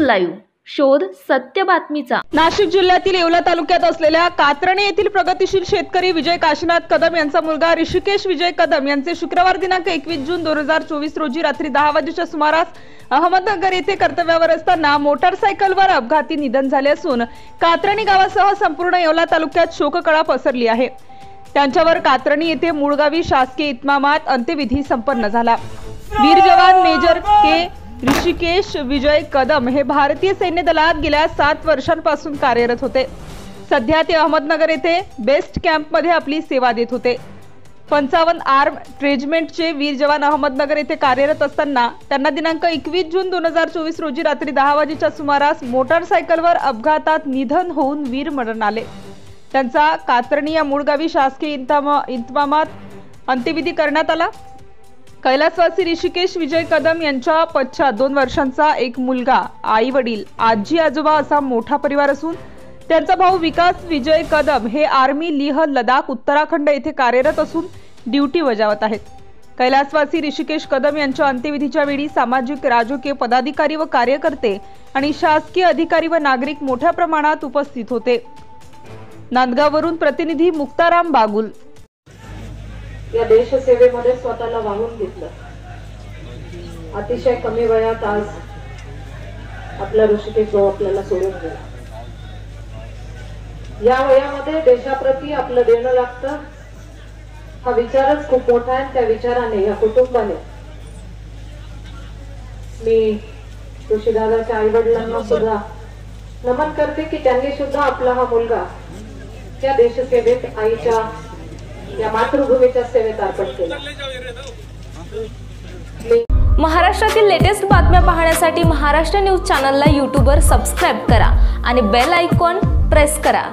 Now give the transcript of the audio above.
Live, शोध सत्य बातमीचा। नाशिक जिल्ह्यातील येवला तालुक्यात असलेल्या कात्रणे येथील प्रगतिशील शेतकरी विजय काशीनाथ कदम यांचा मुलगा ऋषिकेश विजय कदम यांचे शुक्रवार दिनांक 21 जून 2024 रोजी रात्री 10 वाजेच्या सुमारास अहमदनगर येथे कर्तव्यावर असताना मोटारसायकलवर अपघाती निधन झाले असून कात्रणी गावासह संपूर्ण येवला तालुक्यात शोककळा पसरली आहे। त्यांच्यावर कात्रणी येथे मूळगावी शासकीय इतमामात अंत्यविधी संपन्न झाला। वीर जवान मेजर के ऋषिकेश विजय कदम हे भारतीय सैन्य दलात गेल्या 7 वर्षांपासून कार्यरत होते। सध्या ते अहमदनगर येथे बेस्ट कॅम्प मध्ये आपली सेवा देत होते। 55 आर्म रेजिमेंटचे वीर जवान अहमदनगर येथे कार्यरत असताना त्यांना दिनांक 21 जून 2024 रोजी रात्री 10 वाजेच्या सुमारास मोटारसायकलवर अपघातात निधन होऊन वीरमरण आले। त्यांचा कात्रणी या मूळगावी शासकीय इतमामात अंत्यविधी करण्यात आला। कैलासवासी ऋषिकेश विजय कदम यांच्या पश्चात 2 वर्षांचा एक मुलगा, आई वडील, आजी आजोबा असा मोठा परिवार असून त्यांचा भाऊ विकास विजय कदम हे आर्मी लेह लडाख उत्तराखंड येथे कार्यरत असून ड्युटी बजावत आहेत। कैलासवासी ऋषिकेश कदम यांच्या अंत्यविधीच्या वेळी सामाजिक राजकीय पदाधिकारी व कार्यकर्ते आणि शासकीय अधिकारी व नागरिक मोठ्या प्रमाणात उपस्थित होते। नांदगाववरून प्रतिनिधी मुक्ताराम बागुल। या देशसेवेमध्ये स्वतःला वाहून घेतलं। अतिशय कमी वयात आज आपला ऋषिकेश भाऊ आपल्याला सोडून गेला। या वयामध्ये देशाप्रती आपलं देणं लागतं हा विचारच खूप मोठा आहे। त्या विचाराने या कुटुंबाने मी ऋषिदादाच्या आई वडिलांना सुद्धा नमन करते की त्यांनी सुद्धा आपला हा मुलगा या देशसेवेत आईच्या या मातृभूमीच्या सेवेत अर्पण केला। महाराष्ट्रातील लेटेस्ट बातम्या पाहण्यासाठी महाराष्ट्र न्यूज चॅनलला यूट्यूबवर सबस्क्राइब करा आणि बेल आयकॉन प्रेस करा।